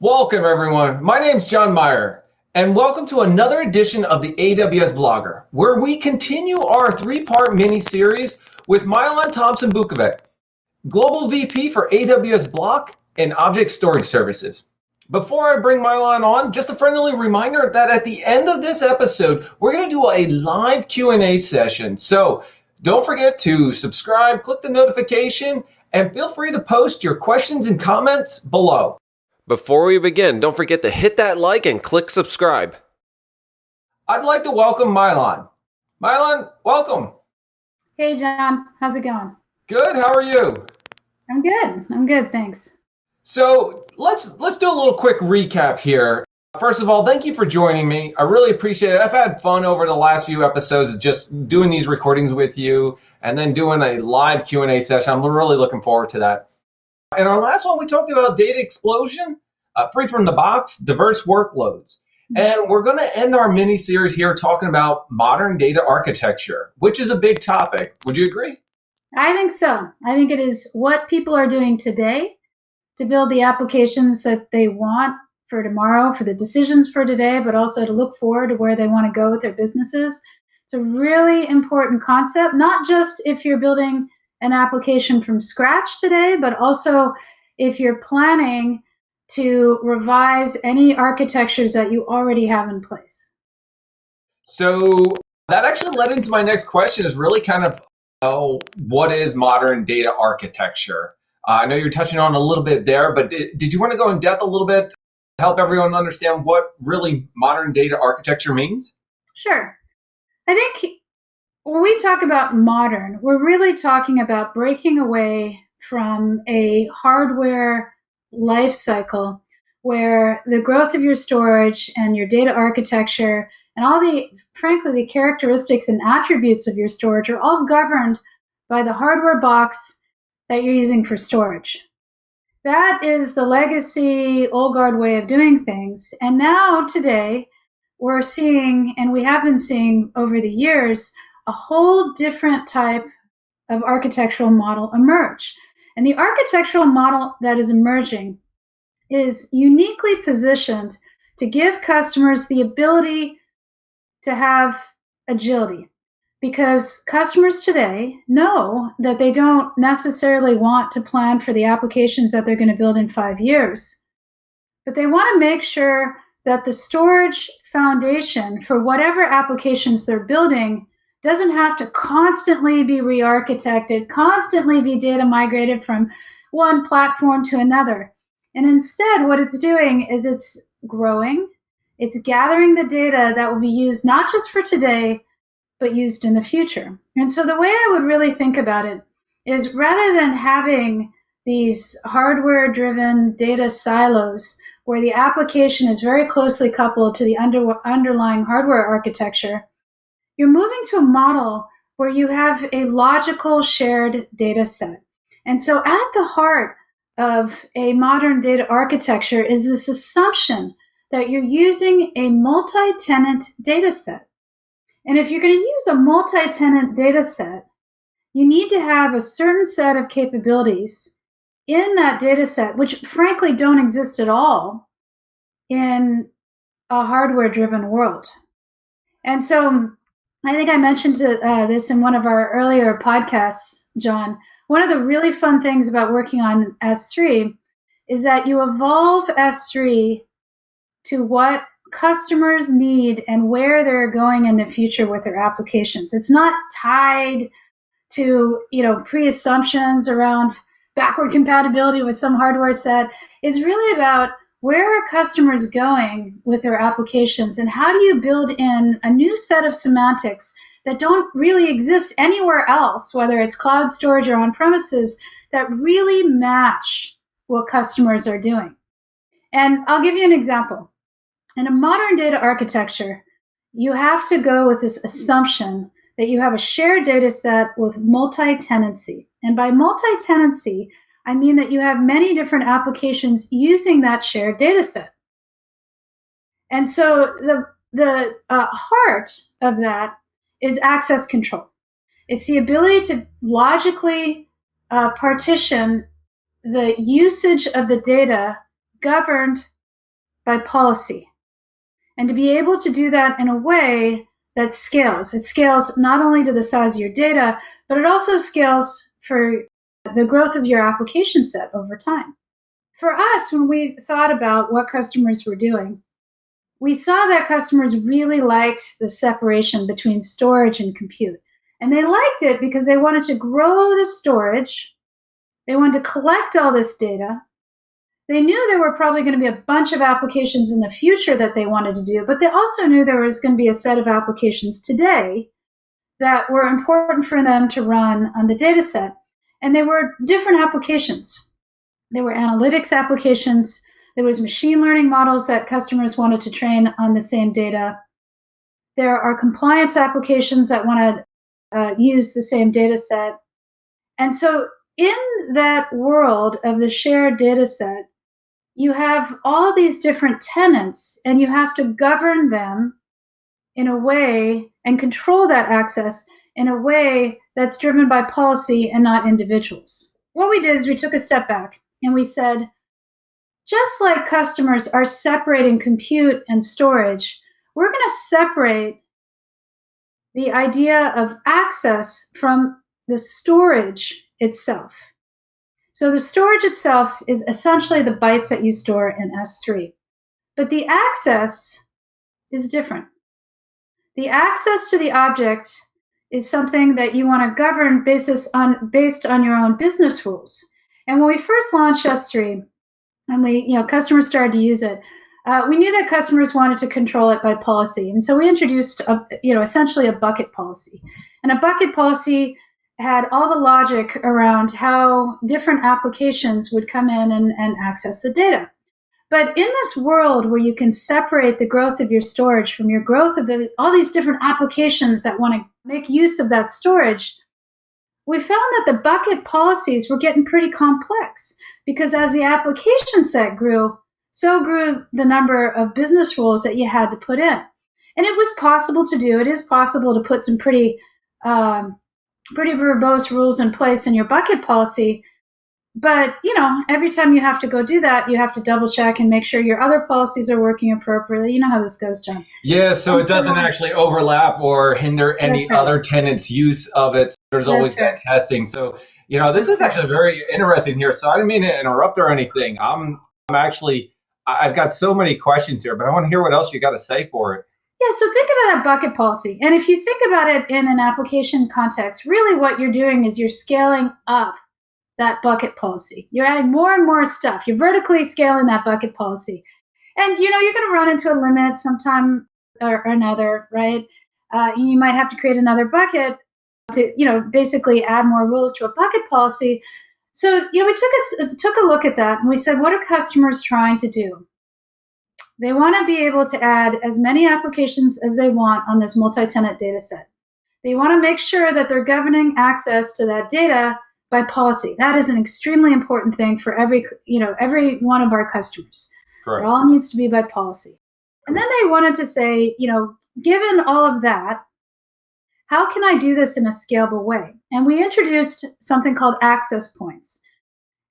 Welcome, everyone. My name's John Meyer, and welcome to another edition of the AWS Blogger, where we continue our three-part mini-series with Mai-Lan Tomsen Bukovec, Global VP for AWS Block and Object Storage Services. Before I bring Mai-Lan on, just a friendly reminder that at the end of this episode, we're going to do a live Q&A session. So don't forget to subscribe, click the notification, and feel free to post your questions and comments below. Before we begin, don't forget to hit that like and click subscribe. I'd like to welcome Mai-Lan. Mai-Lan, welcome. Hey, John. How's it going? Good. How are you? I'm good. I'm good. Thanks. So let's do a little quick recap here. First of all, thank you for joining me. I really appreciate it. I've had fun over the last few episodes just doing these recordings with you and then doing a live Q&A session. I'm really looking forward to that. In our last one, we talked about data explosion, free from the box, diverse workloads. And we're going to end our mini-series here talking about modern data architecture, which is a big topic. Would you agree? I think so. I think it is what people are doing today to build the applications that they want for tomorrow, for the decisions for today, but also to look forward to where they want to go with their businesses. It's a really important concept, not just if you're building an application from scratch today, but also if you're planning to revise any architectures that you already have in place. So that actually led into my next question is really kind of what is modern data architecture? I know you're touching on a little bit there, but did you want to go in depth a little bit to help everyone understand what really modern data architecture means? Sure. I think when we talk about modern, we're really talking about breaking away from a hardware life cycle where the growth of your storage and your data architecture and all frankly, the characteristics and attributes of your storage are all governed by the hardware box that you're using for storage. That is the legacy, old guard way of doing things. And now today, we're seeing, and we have been seeing over the years, a whole different type of architectural model emerge. And the architectural model that is emerging is uniquely positioned to give customers the ability to have agility. Because customers today know that they don't necessarily want to plan for the applications that they're going to build in 5 years, but they want to make sure that the storage foundation for whatever applications they're building doesn't have to constantly be re-architected, constantly be data migrated from one platform to another. And instead, what it's doing is it's growing, it's gathering the data that will be used not just for today, but used in the future. And so the way I would really think about it is rather than having these hardware-driven data silos where the application is very closely coupled to the underlying hardware architecture, you're moving to a model where you have a logical shared data set. And so at the heart of a modern data architecture is this assumption that you're using a multi-tenant data set. And if you're going to use a multi-tenant data set, you need to have a certain set of capabilities in that data set, which frankly don't exist at all in a hardware-driven world. And so I think I mentioned this in one of our earlier podcasts, John. One of the really fun things about working on S3 is that you evolve S3 to what customers need and where they're going in the future with their applications. It's not tied to, pre-assumptions around backward compatibility with some hardware set. It's really about where are customers going with their applications and how do you build in a new set of semantics that don't really exist anywhere else, whether it's cloud storage or on-premises, that really match what customers are doing. And I'll give you an example. In a modern data architecture, you have to go with this assumption that you have a shared data set with multi-tenancy. And by multi-tenancy, I mean that you have many different applications using that shared data set. And so the heart of that is access control. It's the ability to logically partition the usage of the data governed by policy. And to be able to do that in a way that scales. It scales not only to the size of your data, but it also scales for the growth of your application set over time. For us, when we thought about what customers were doing, we saw that customers really liked the separation between storage and compute. And they liked it because they wanted to grow the storage. They wanted to collect all this data. They knew there were probably going to be a bunch of applications in the future that they wanted to do, but they also knew there was going to be a set of applications today that were important for them to run on the data set. And they were different applications. There were analytics applications. There was machine learning models that customers wanted to train on the same data. There are compliance applications that want to use the same data set. And so in that world of the shared data set, you have all these different tenants, and you have to govern them in a way and control that access in a way that's driven by policy and not individuals. What we did is we took a step back and we said, just like customers are separating compute and storage, we're going to separate the idea of access from the storage itself. So the storage itself is essentially the bytes that you store in S3. But the access is different. The access to the object is something that you want to govern based on your own business rules. And when we first launched S3, and customers started to use it, we knew that customers wanted to control it by policy. And so we introduced essentially a bucket policy. And a bucket policy had all the logic around how different applications would come in and access the data. But in this world where you can separate the growth of your storage from your growth of all these different applications that want to make use of that storage, we found that the bucket policies were getting pretty complex because as the application set grew, so grew the number of business rules that you had to put in. And it was possible to do. It is possible to put some pretty verbose rules in place in your bucket policy. But, every time you have to go do that, you have to double check and make sure your other policies are working appropriately. You know how this goes, John. Yeah, so it doesn't actually overlap or hinder any other tenant's use of it. There's always that testing. So, this is actually very interesting here. So I didn't mean to interrupt or anything. I've got so many questions here, but I want to hear what else you got to say for it. Yeah, so think about that bucket policy. And if you think about it in an application context, really what you're doing is you're scaling up that bucket policy. You're adding more and more stuff. You're vertically scaling that bucket policy. And, you're going to run into a limit sometime or another, right? You might have to create another bucket to, basically add more rules to a bucket policy. So, we took a look at that and we said, what are customers trying to do? They want to be able to add as many applications as they want on this multi-tenant data set. They want to make sure that they're governing access to that data by policy. That is an extremely important thing for every one of our customers. Correct. It all needs to be by policy. And then they wanted to say, given all of that, how can I do this in a scalable way? And we introduced something called access points.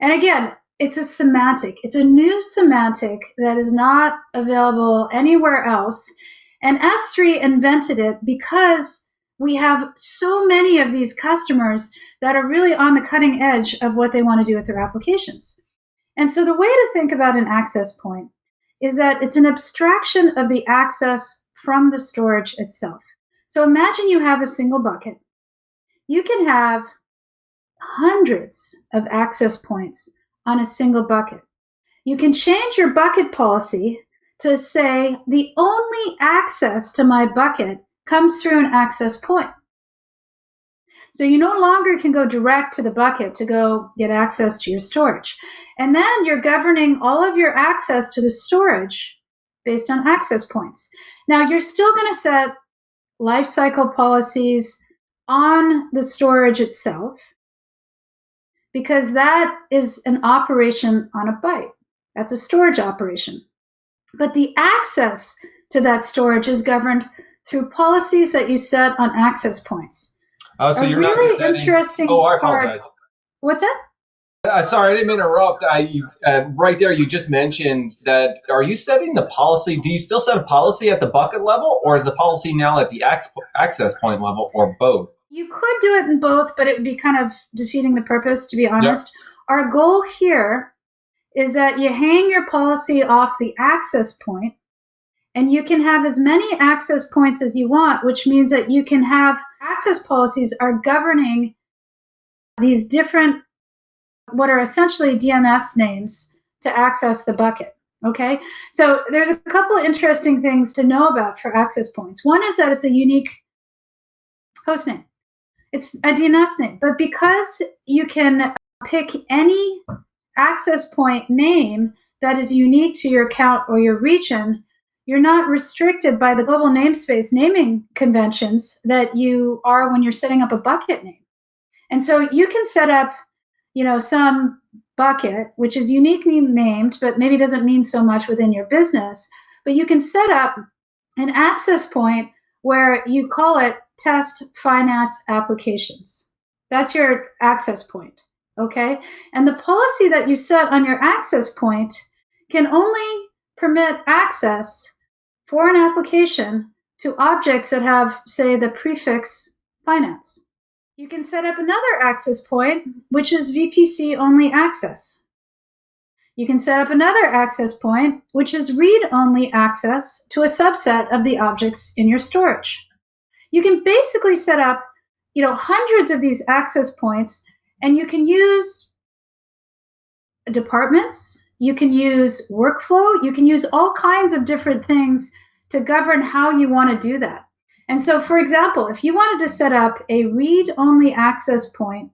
And again, it's a semantic. It's a new semantic that is not available anywhere else. And S3 invented it because we have so many of these customers that are really on the cutting edge of what they want to do with their applications. And so the way to think about an access point is that it's an abstraction of the access from the storage itself. So imagine you have a single bucket. You can have hundreds of access points on a single bucket. You can change your bucket policy to say the only access to my bucket comes through an access point. So you no longer can go direct to the bucket to go get access to your storage. And then you're governing all of your access to the storage based on access points. Now you're still going to set lifecycle policies on the storage itself because that is an operation on a byte. That's a storage operation. But the access to that storage is governed through policies that you set on access points. Oh, so you're really not interesting I part. apologize. What's that? Sorry, I didn't mean to interrupt. Right there, you just mentioned that. Are you setting the policy? Do you still set a policy at the bucket level, or is the policy now at the access point level, or both? You could do it in both, but it would be kind of defeating the purpose, to be honest. Yep. Our goal here is that you hang your policy off the access point, and you can have as many access points as you want, which means that you can have access policies are governing these different, what are essentially DNS names to access the bucket. Okay, so there's a couple of interesting things to know about for access points. One is that it's a unique host name. It's a DNS name, but because you can pick any access point name that is unique to your account or your region, you're not restricted by the global namespace naming conventions that you are when you're setting up a bucket name. And so you can set up, some bucket, which is uniquely named, but maybe doesn't mean so much within your business, but you can set up an access point where you call it test finance applications. That's your access point, okay? And the policy that you set on your access point can only permit access for an application to objects that have, say, the prefix finance. You can set up another access point, which is VPC only access. You can set up another access point, which is read-only access to a subset of the objects in your storage. You can basically set up, hundreds of these access points, and you can use departments, you can use workflow, you can use all kinds of different things to govern how you want to do that. And so, for example, if you wanted to set up a read-only access point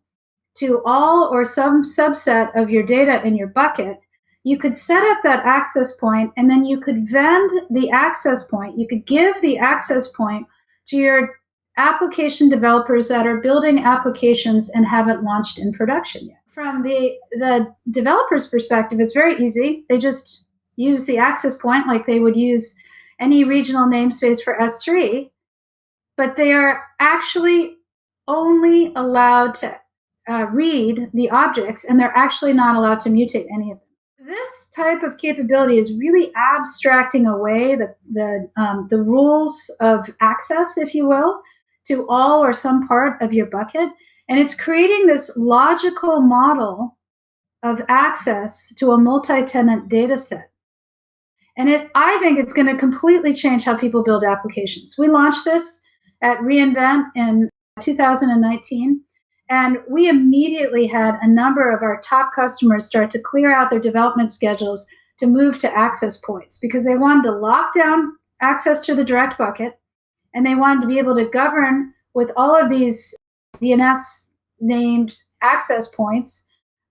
to all or some subset of your data in your bucket, you could set up that access point, and then you could vend the access point. You could give the access point to your application developers that are building applications and haven't launched in production yet. From the developer's perspective, it's very easy. They just use the access point like they would use any regional namespace for S3, but they are actually only allowed to read the objects, and they're actually not allowed to mutate any of them. This type of capability is really abstracting away the rules of access, if you will, to all or some part of your bucket. And it's creating this logical model of access to a multi-tenant data set. And I think it's going to completely change how people build applications. We launched this at reInvent in 2019. And we immediately had a number of our top customers start to clear out their development schedules to move to access points because they wanted to lock down access to the direct bucket, and they wanted to be able to govern with all of these DNS named access points,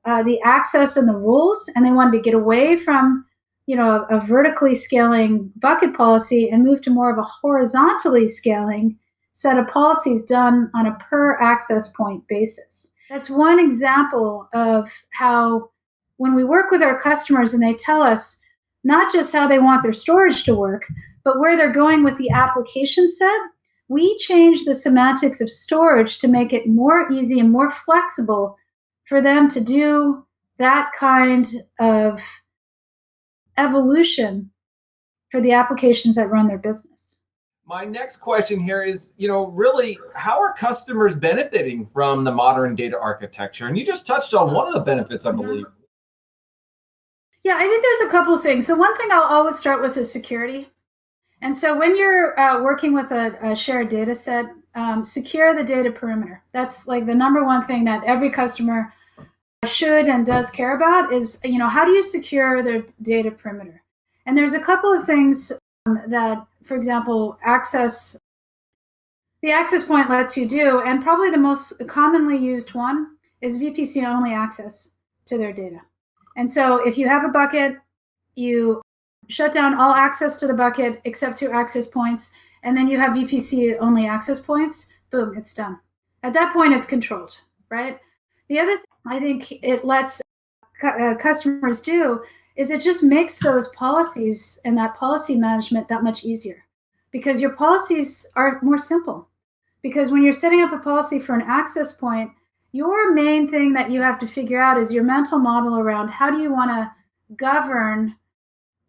the access and the rules, and they wanted to get away from a vertically scaling bucket policy and move to more of a horizontally scaling set of policies done on a per access point basis. That's one example of how when we work with our customers and they tell us not just how they want their storage to work, but where they're going with the application set, we change the semantics of storage to make it more easy and more flexible for them to do that kind of evolution for the applications that run their business. My next question here is, really, how are customers benefiting from the modern data architecture? And you just touched on one of the benefits, I believe. Yeah, I think there's a couple of things. So one thing I'll always start with is security. And so when you're working with a shared data set, secure the data perimeter. That's like the number one thing that every customer should and does care about is, how do you secure their data perimeter? And there's a couple of things that, for example, the access point lets you do, and probably the most commonly used one is VPC only access to their data. And so if you have a bucket, you shut down all access to the bucket except through access points, and then you have VPC only access points, boom, it's done. At that point, it's controlled, right? The other thing I think it lets customers do is it just makes those policies and that policy management that much easier because your policies are more simple. Because when you're setting up a policy for an access point Your main thing that you have to figure out is your mental model around how do you want to govern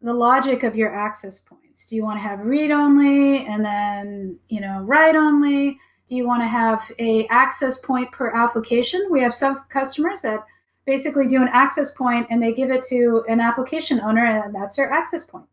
the logic of your access points. Do you want to have read only and then, write only? Do you want to have a access point per application? We have some customers that basically do an access point and they give it to an application owner, and that's their access point,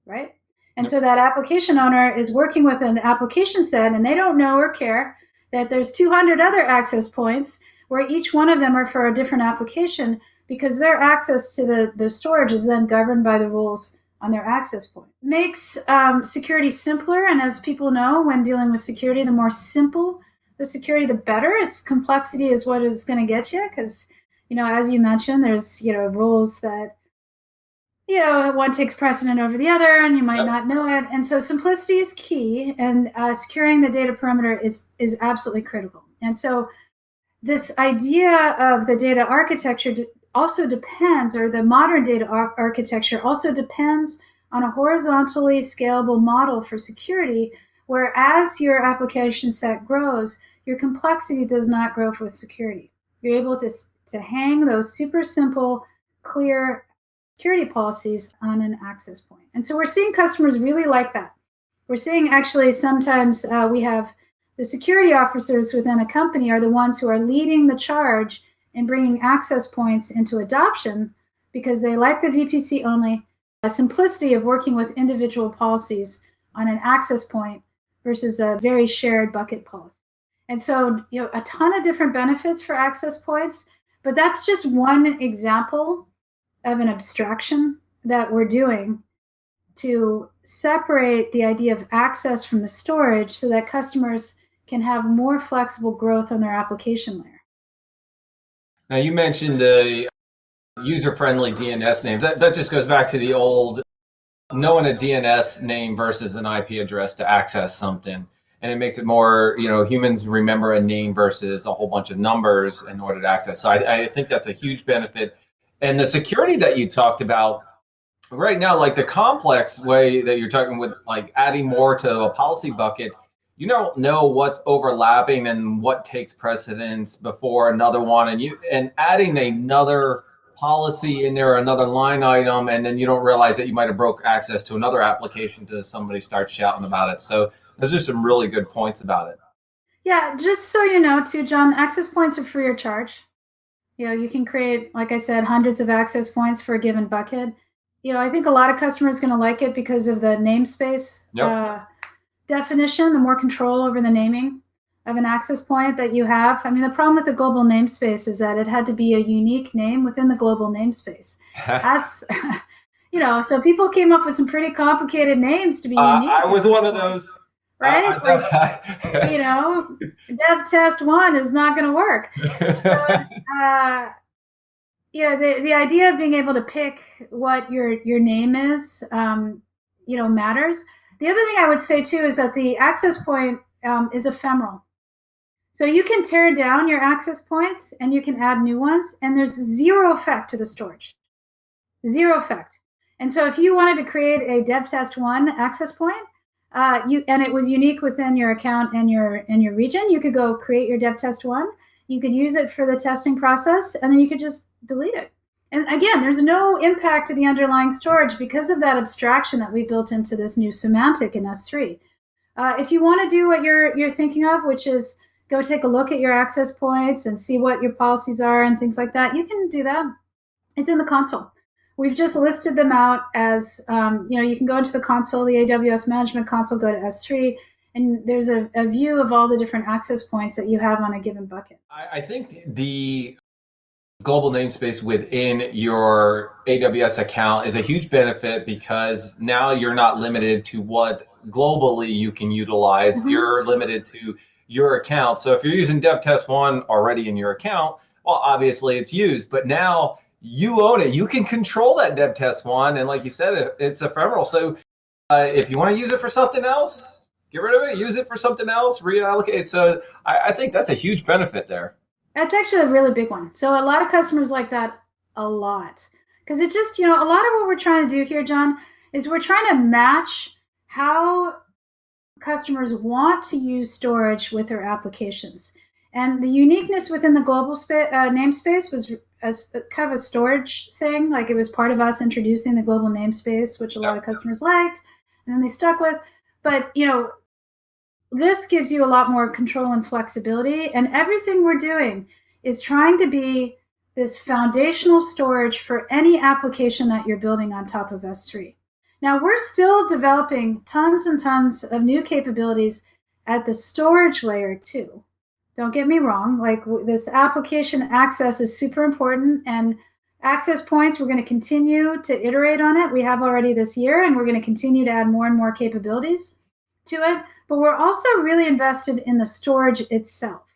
right? And so that application owner is working with an application set, and they don't know or care that there's 200 other access points where each one of them are for a different application, because their access to the storage is then governed by the rules on their access point. Makes security simpler, and as people know, when dealing with security, the more simple the security, the better. Its complexity is what is going to get you, because, as you mentioned, there's, rules that, one takes precedent over the other, and you might not know it. And so simplicity is key, and securing the data perimeter is absolutely critical. And so this idea of the data architecture also depends, or the modern data architecture also depends on a horizontally scalable model for security, where as your application set grows, your complexity does not grow with security. You're able to hang those super simple, clear security policies on an access point. And so we're seeing customers really like that. We're seeing actually sometimes we have the security officers within a company are the ones who are leading the charge in bringing access points into adoption, because they like the VPC only, the simplicity of working with individual policies on an access point versus a very shared bucket policy. And so, a ton of different benefits for access points, but that's just one example of an abstraction that we're doing to separate the idea of access from the storage so that customers can have more flexible growth on their application layer. Now, you mentioned the user-friendly DNS names. That just goes back to the old knowing a DNS name versus an IP address to access something. And it makes it more, humans remember a name versus a whole bunch of numbers in order to access. So I think that's a huge benefit. And the security that you talked about right now, like the complex way that you're talking with, like adding more to a policy bucket, you don't know what's overlapping and what takes precedence before another one, and adding another policy in there, another line item, and then you don't realize that you might have broke access to another application to somebody starts shouting about it. So those are some really good points about it. Yeah, just so you know too, John, access points are free of charge. You can create, like I said, hundreds of access points for a given bucket. I think a lot of customers are going to like it because of the namespace definition, the more control over the naming of an access point that you have. I mean, the problem with the global namespace is that it had to be a unique name within the global namespace. So people came up with some pretty complicated names to be unique. I was one of those. Right? Dev test 1 is not going to work. The idea of being able to pick what your name is, matters. The other thing I would say too is that the access point is ephemeral. So you can tear down your access points and you can add new ones, and there's zero effect to the storage. Zero effect. And so if you wanted to create a dev test 1 access point, and it was unique within your account and your region, you could go create your dev test 1. You could use it for the testing process, and then you could just delete it. And again, there's no impact to the underlying storage because of that abstraction that we built into this new semantic in S3. If you want to do what you're thinking of, which is go take a look at your access points and see what your policies are and things like that, you can do that. It's in the console. We've just listed them out as, you can go into the console, the AWS management console, go to S3, and there's a view of all the different access points that you have on a given bucket. I think the global namespace within your AWS account is a huge benefit, because now you're not limited to what globally you can utilize. Mm-hmm. You're limited to your account. So if you're using dev test 1 already in your account, well, obviously it's used, but now you own it. You can control that dev test 1, and like you said, it's ephemeral. So if you want to use it for something else, get rid of it, use it for something else, reallocate. So I think that's a huge benefit there. That's actually a really big one. So a lot of customers like that a lot, because it just, a lot of what we're trying to do here, John, is we're trying to match how customers want to use storage with their applications. And the uniqueness within the global namespace was as kind of a storage thing. Like it was part of us introducing the global namespace, which a lot of customers liked, and then they stuck with. But, this gives you a lot more control and flexibility. And everything we're doing is trying to be this foundational storage for any application that you're building on top of S3. Now, we're still developing tons and tons of new capabilities at the storage layer too. Don't get me wrong, like this application access is super important, and access points, we're going to continue to iterate on it. We have already this year, and we're going to continue to add more and more capabilities to it. But we're also really invested in the storage itself.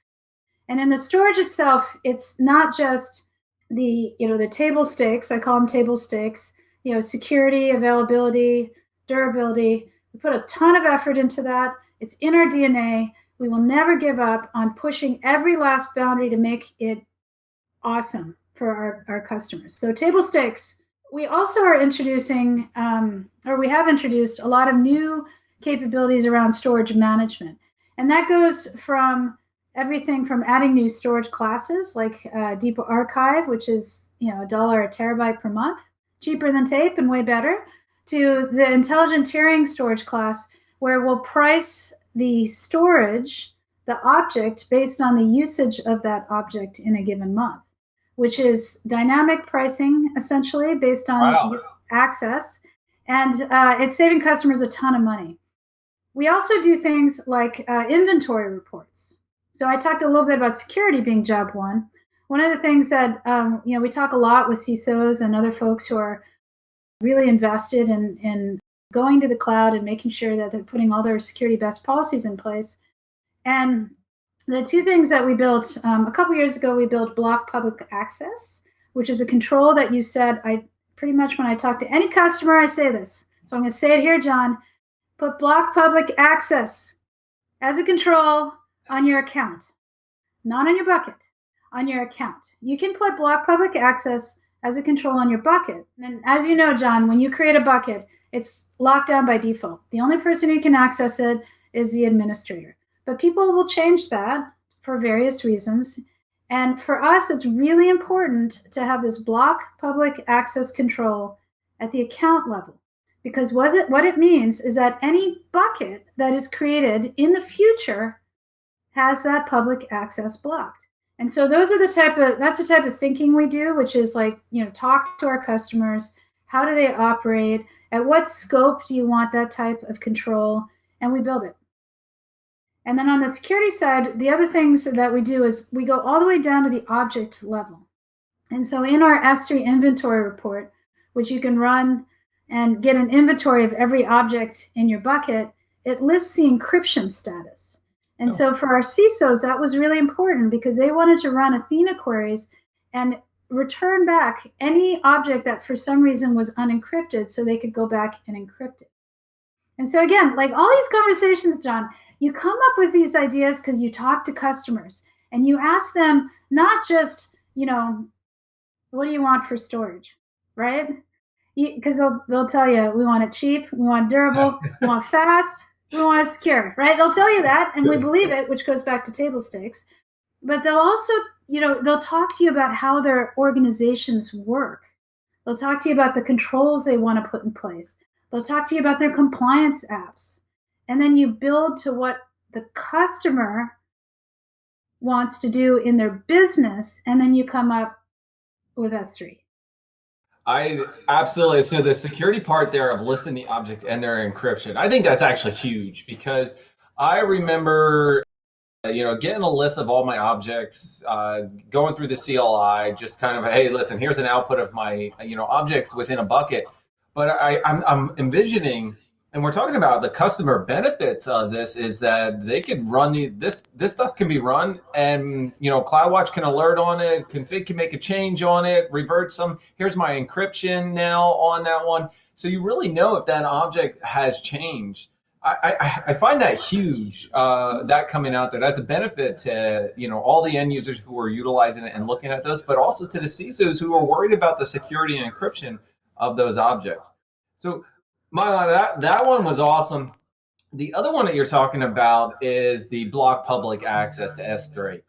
And in the storage itself, it's not just the table stakes. I call them table stakes. Security, availability, durability. We put a ton of effort into that. It's in our DNA. We will never give up on pushing every last boundary to make it awesome for our customers. So table stakes. We also are introducing, or we have introduced a lot of new capabilities around storage management. And that goes from everything from adding new storage classes like Deep Archive, which is $1 a terabyte per month, cheaper than tape and way better, to the intelligent tiering storage class, where we'll price the storage, the object, based on the usage of that object in a given month, which is dynamic pricing, essentially, based on access. And it's saving customers a ton of money. We also do things like inventory reports. So I talked a little bit about security being job one. One of the things that, we talk a lot with CISOs and other folks who are really invested in going to the cloud and making sure that they're putting all their security best policies in place. And the two things that we built a couple years ago, we built block public access, which is a control that you said, pretty much when I talk to any customer, I say this. So I'm going to say it here, John. Put block public access as a control on your account, not on your bucket, on your account. You can put block public access as a control on your bucket. And as you know, John, when you create a bucket, it's locked down by default. The only person who can access it is the administrator. But people will change that for various reasons. And for us, it's really important to have this block public access control at the account level. Because what it means is that any bucket that is created in the future has that public access blocked. And so that's the type of thinking we do, which is like, talk to our customers. How do they operate? At what scope do you want that type of control? And we build it. And then on the security side, the other things that we do is we go all the way down to the object level. And so in our S3 inventory report, which you can run and get an inventory of every object in your bucket, it lists the encryption status. And so for our CISOs, that was really important because they wanted to run Athena queries and return back any object that for some reason was unencrypted so they could go back and encrypt it. And so again, like all these conversations, John, you come up with these ideas because you talk to customers and you ask them not just, what do you want for storage, right? Because they'll tell you, we want it cheap, we want it durable, we want it fast, we want it secure, right? They'll tell you that, and we believe it, which goes back to table stakes. But they'll also, they'll talk to you about how their organizations work. They'll talk to you about the controls they want to put in place. They'll talk to you about their compliance apps. And then you build to what the customer wants to do in their business, and then you come up with S3. I absolutely. So the security part there of listing the object and their encryption, I think that's actually huge because I remember, getting a list of all my objects, going through the CLI, just kind of, hey, listen, here's an output of my, objects within a bucket. But I'm envisioning, and we're talking about the customer benefits of this, is that they could run this stuff can be run, and CloudWatch can alert on it, config can make a change on it, revert some. Here's my encryption now on that one, so you really know if that object has changed. I find that huge. That coming out there, that's a benefit to all the end users who are utilizing it and looking at those, but also to the CISOs who are worried about the security and encryption of those objects. So Mai-Lan, that one was awesome. The other one that you're talking about is the block public access to S3.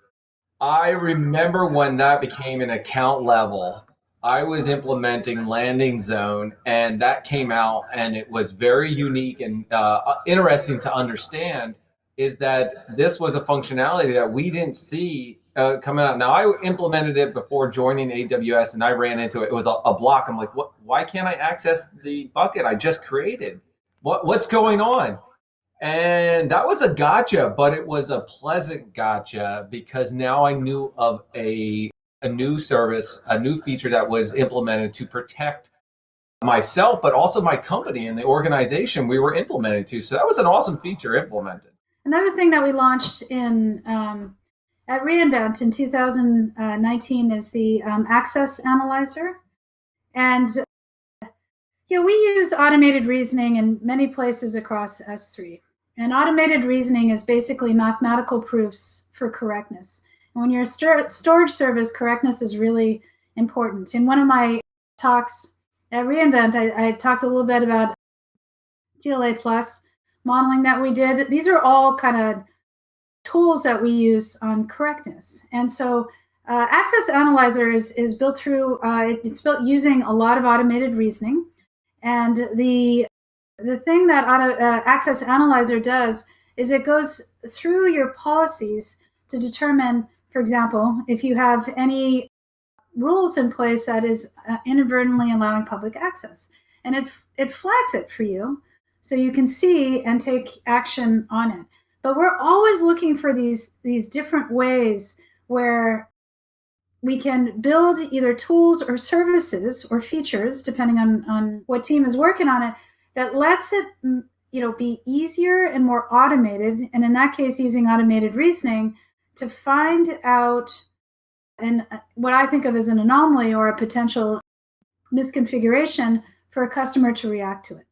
I remember when that became an account level. I was implementing landing zone, and that came out, and it was very unique and interesting to understand. Is that this was a functionality that we didn't see coming out. Now, I implemented it before joining AWS, and I ran into it. It was a block. I'm like, what? Why can't I access the bucket I just created? What's going on? And that was a gotcha, but it was a pleasant gotcha because now I knew of a new service, a new feature that was implemented to protect myself, but also my company and the organization we were implementing to. So that was an awesome feature implemented. Another thing that we launched in at reInvent in 2019 is the Access Analyzer. And we use automated reasoning in many places across S3. And automated reasoning is basically mathematical proofs for correctness. And when you're a storage service, correctness is really important. In one of my talks at reInvent, I talked a little bit about TLA plus modeling that we did. These are all kind of tools that we use on correctness. And so Access Analyzer is built through, it's built using a lot of automated reasoning. And the thing that Access Analyzer does is it goes through your policies to determine, for example, if you have any rules in place that is inadvertently allowing public access. And it flags it for you so you can see and take action on it. But we're always looking for these different ways where we can build either tools or services or features, depending on what team is working on it, that lets it be easier and more automated, and in that case using automated reasoning to find out and what I think of as an anomaly or a potential misconfiguration for a customer to react to it.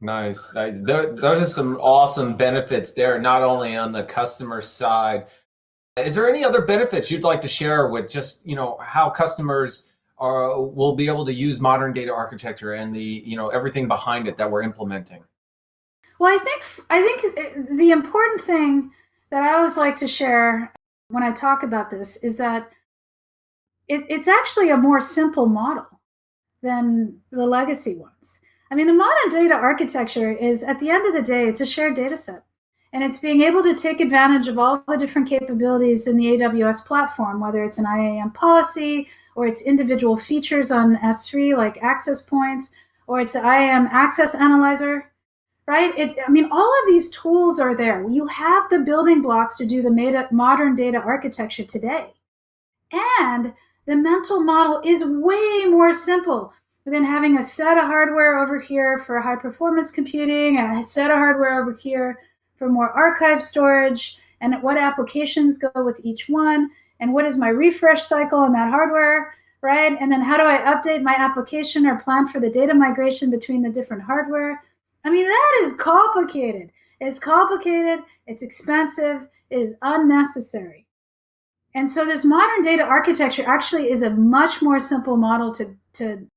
Nice. Those are some awesome benefits there, not only on the customer side. Is there any other benefits you'd like to share with just how customers will be able to use modern data architecture and the everything behind it that we're implementing? Well, I think the important thing that I always like to share when I talk about this is that it's actually a more simple model than the legacy ones. I mean, the modern data architecture is, at the end of the day, it's a shared data set. And it's being able to take advantage of all the different capabilities in the AWS platform, whether it's an IAM policy or it's individual features on S3 like access points, or it's an IAM access analyzer, right? All of these tools are there. You have the building blocks to do the modern data architecture today. And the mental model is way more simple than having a set of hardware over here for high performance computing, a set of hardware over here for more archive storage, and what applications go with each one, and what is my refresh cycle on that hardware, right? And then how do I update my application or plan for the data migration between the different hardware? That is complicated. It's complicated, it's expensive, it is unnecessary. And so this modern data architecture actually is a much more simple model to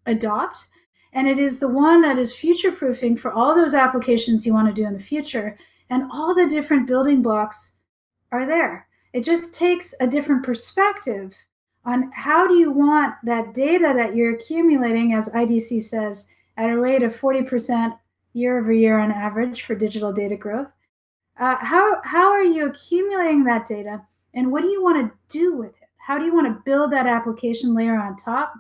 adopt. And it is the one that is future-proofing for all those applications you want to do in the future. And all the different building blocks are there. It just takes a different perspective on how do you want that data that you're accumulating, as IDC says, at a rate of 40% year over year on average for digital data growth. How are you accumulating that data, and what do you want to do with it? How do you want to build that application layer on top?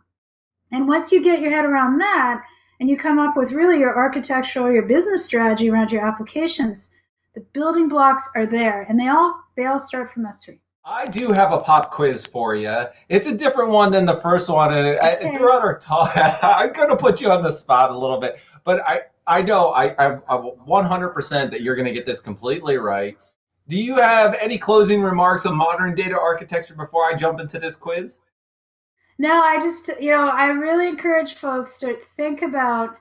And once you get your head around that and you come up with really your architectural, your business strategy around your applications, the building blocks are there, and they all start from S3. I do have a pop quiz for you. It's a different one than the first one, and Okay. throughout our talk, I'm going to put you on the spot a little bit, but I know I'm 100% that you're going to get this completely right. Do you have any closing remarks on modern data architecture before I jump into this quiz? No, I really encourage folks to think about,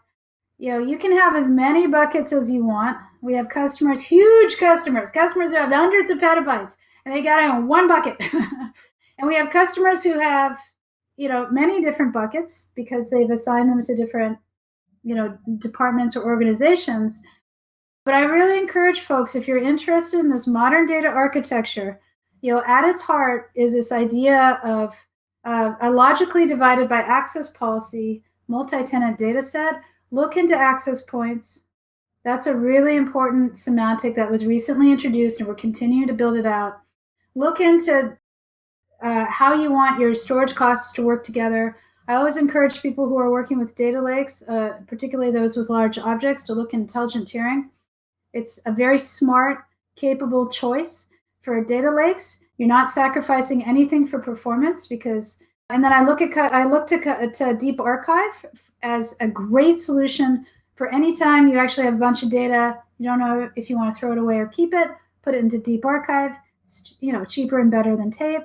you can have as many buckets as you want. We have customers, huge customers who have hundreds of petabytes, and they got it in one bucket. And we have customers who have, many different buckets because they've assigned them to different, departments or organizations. But I really encourage folks, if you're interested in this modern data architecture, at its heart is this idea of a logically divided by access policy multi-tenant data set. Look into access points. That's a really important semantic that was recently introduced, and we're continuing to build it out. Look into how you want your storage classes to work together. I always encourage people who are working with data lakes, particularly those with large objects, to look at intelligent tiering. It's a very smart, capable choice for data lakes. You're not sacrificing anything for performance and then I look to 𝗕𝗂𝗸𝗃 as a great solution for any time you actually have a bunch of data. You don't know if you want to throw it away or keep it, put it into 𝗕𝗂𝗃. It's, cheaper and better than tape.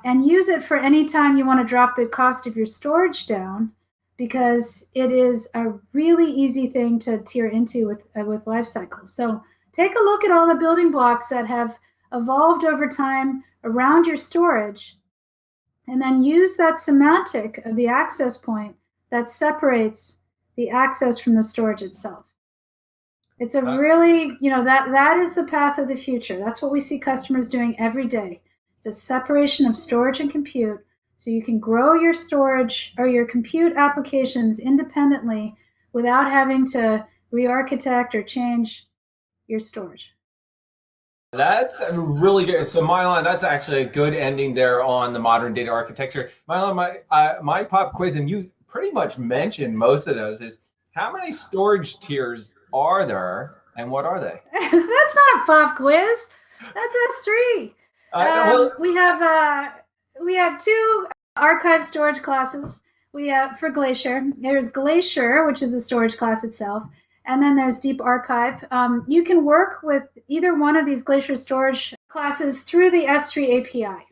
And use it for any time you want to drop the cost of your storage down, because it is a really easy thing to tier into with lifecycle. So take a look at all the building blocks that have evolved over time around your storage, and then use that semantic of the access point that separates the access from the storage itself. It's a really, that is the path of the future. That's what we see customers doing every day. It's a separation of storage and compute, so you can grow your storage or your compute applications independently without having to re-architect or change your storage. That's really good. So Mai-Lan, that's actually a good ending there on the modern data architecture. Mai-Lan, my pop quiz, and you pretty much mentioned most of those, is how many storage tiers are there and what are they? That's not a pop quiz. That's S3. We have two archive storage classes. We have for Glacier. There's Glacier, which is a storage class itself, and then there's 𝗕𝗂𝗃𝗃. You can work with either one of these Glacier storage classes through the S3 API.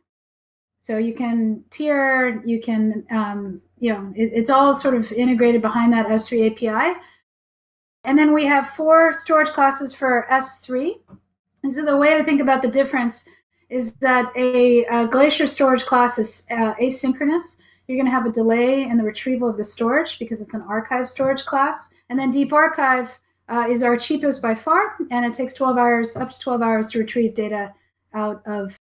So you can tier, you can, it's all sort of integrated behind that S3 API. And then we have 4 storage classes for S3. And so the way to think about the difference is that a Glacier storage class is asynchronous. You're going to have a delay in the retrieval of the storage because it's an archive storage class. And then 𝗕𝗂𝗃𝗃 is our cheapest by far, and it takes up to 12 hours to retrieve data out of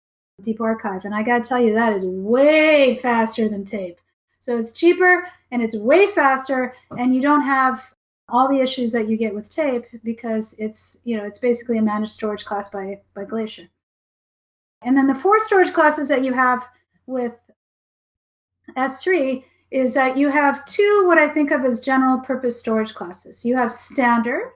𝗕𝗂𝗃𝗃. And I got to tell you, that is way faster than tape. So it's cheaper and it's way faster, and you don't have all the issues that you get with tape because it's basically a managed storage class by Glacier. And then the 4 storage classes that you have with S3 is that you have 2 what I think of as general purpose storage classes. You have standard,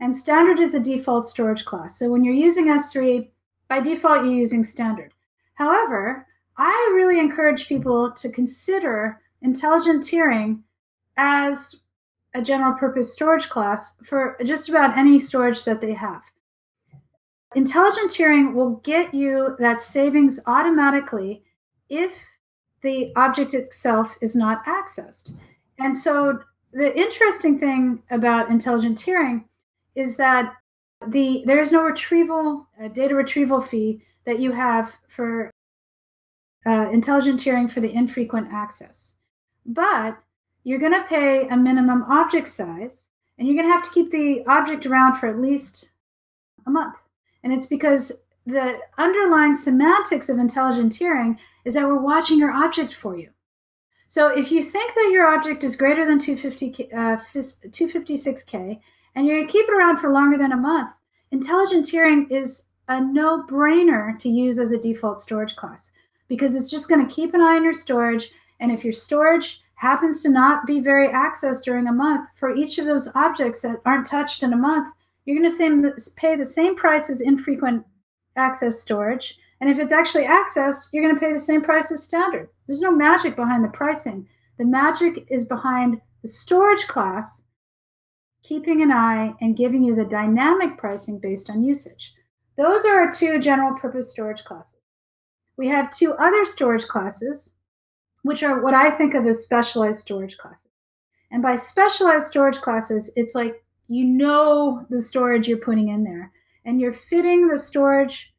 and standard is a default storage class. So when you're using S3, by default, you're using standard. However, I really encourage people to consider intelligent tiering as a general purpose storage class for just about any storage that they have. Intelligent tiering will get you that savings automatically if the object itself is not accessed. And so the interesting thing about intelligent tiering is that there's no data retrieval fee that you have for intelligent tiering for the infrequent access. But you're going to pay a minimum object size, and you're going to have to keep the object around for at least a month. And it's because the underlying semantics of intelligent tiering is that we're watching your object for you. So if you think that your object is greater than 256K and you're going to keep it around for longer than a month, intelligent tiering is a no-brainer to use as a default storage class, because it's just going to keep an eye on your storage. And if your storage happens to not be very accessed during a month, for each of those objects that aren't touched in a month, you're going to pay the same price as infrequent access storage. And if it's actually accessed, you're going to pay the same price as standard. There's no magic behind the pricing. The magic is behind the storage class keeping an eye and giving you the dynamic pricing based on usage. Those are our 2 general purpose storage classes. We have 2 other storage classes, which are what I think of as specialized storage classes. And by specialized storage classes, it's like the storage you're putting in there, and you're fitting the storage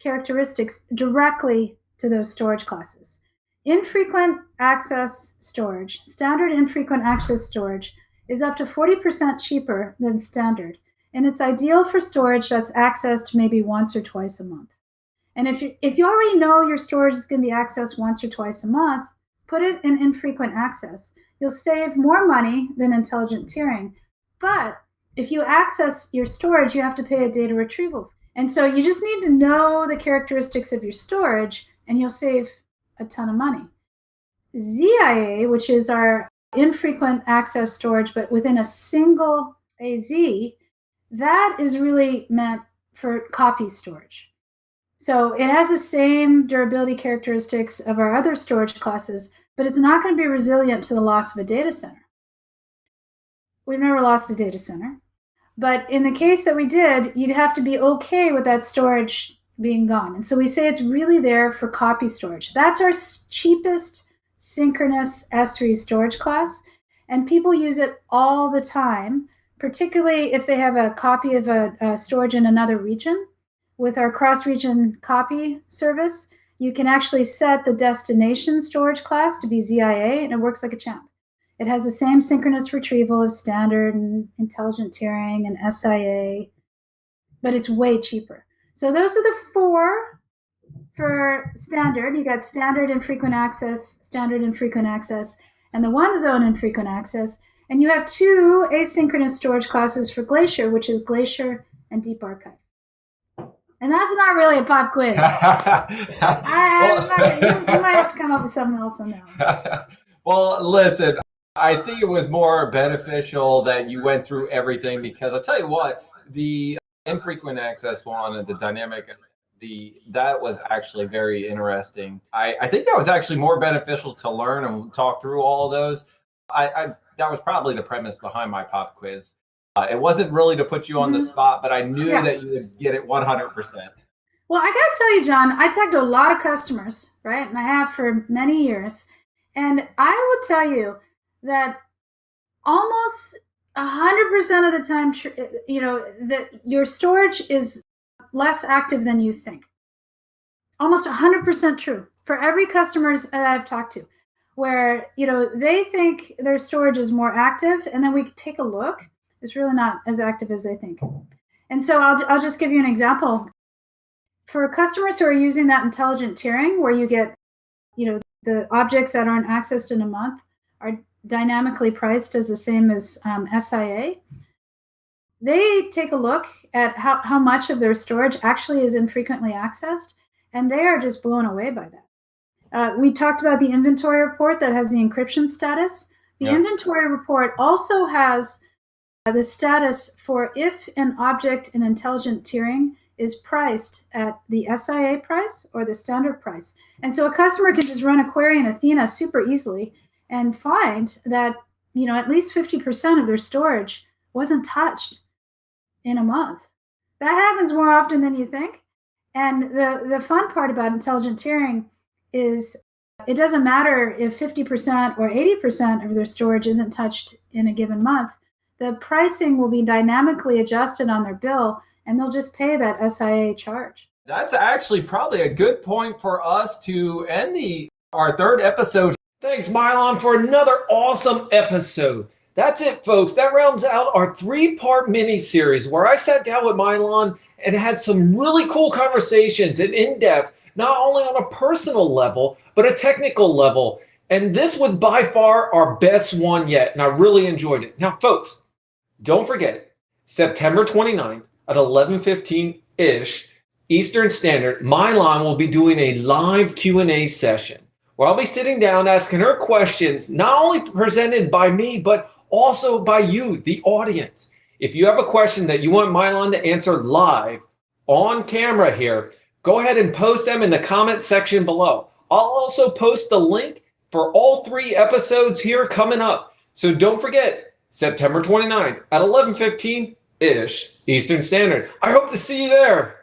characteristics directly to those storage classes. Infrequent access storage, standard infrequent access storage, is up to 40% cheaper than standard, and it's ideal for storage that's accessed maybe once or twice a month. And if you already know your storage is going to be accessed once or twice a month, put it in infrequent access. You'll save more money than intelligent tiering. But if you access your storage, you have to pay a data retrieval. And so you just need to know the characteristics of your storage, and you'll save a ton of money. 𝗧cie, which is our infrequent access storage, but within a single AZ, that is really meant for copy storage. So it has the same durability characteristics of our other storage classes, but it's not going to be resilient to the loss of a data center. We've never lost a data center. But in the case that we did, you'd have to be okay with that storage being gone. And so we say it's really there for copy storage. That's our cheapest synchronous S3 storage class. And people use it all the time, particularly if they have a copy of a storage in another region. With our cross-region copy service, you can actually set the destination storage class to be 𝗧ie, and it works like a champ. It has the same synchronous retrieval of standard and intelligent tiering and SIA, but it's way cheaper. So those are the 4 for standard. You got standard infrequent access, and the one zone infrequent access. And you have 2 asynchronous storage classes for Glacier, which is Glacier and Deep Archive. And that's not really a pop quiz. You might have to come up with something else on that one. Well, listen, I think it was more beneficial that you went through everything, because I'll tell you what, the infrequent access one and the dynamic, that was actually very interesting. I think that was actually more beneficial to learn and talk through all of those. That was probably the premise behind my pop quiz. It wasn't really to put you on the spot, but I knew that you would get it 100%. Well, I got to tell you, John, I talked to a lot of customers, right? And I have for many years. And I will tell you that almost 100% of the time, that your storage is less active than you think. Almost 100% true for every customer that I've talked to, where, they think their storage is more active, and then we take a look. It's really not as active as they think. And so I'll just give you an example. For customers who are using that intelligent tiering, where you get, the objects that aren't accessed in a month are dynamically priced as the same as SIA, they take a look at how much of their storage actually is infrequently accessed, and they are just blown away by that. We talked about the inventory report that has the encryption status. The inventory report also has the status for if an object in intelligent tiering is priced at the SIA price or the standard price. And so a customer can just run a query in Athena super easily and find that, at least 50% of their storage wasn't touched in a month. That happens more often than you think. And the fun part about intelligent tiering is it doesn't matter if 50% or 80% of their storage isn't touched in a given month. The pricing will be dynamically adjusted on their bill, and they'll just pay that SIA charge. That's actually probably a good point for us to end our 3rd episode. Thanks, Mai-Lan, for another awesome episode. That's it, folks. That rounds out our 3-part mini-series where I sat down with Mai-Lan and had some really cool conversations and in-depth, not only on a personal level, but a technical level. And this was by far our best one yet, and I really enjoyed it. Now, folks, don't forget it. September 29th at 11:15-ish Eastern Standard, Mai-Lan will be doing a live Q&A session where I'll be sitting down asking her questions, not only presented by me, but also by you, the audience. If you have a question that you want Mai-Lan to answer live on camera here, go ahead and post them in the comment section below. I'll also post the link for all 3 episodes here coming up. So don't forget, September 29th at 11:15-ish Eastern Standard. I hope to see you there.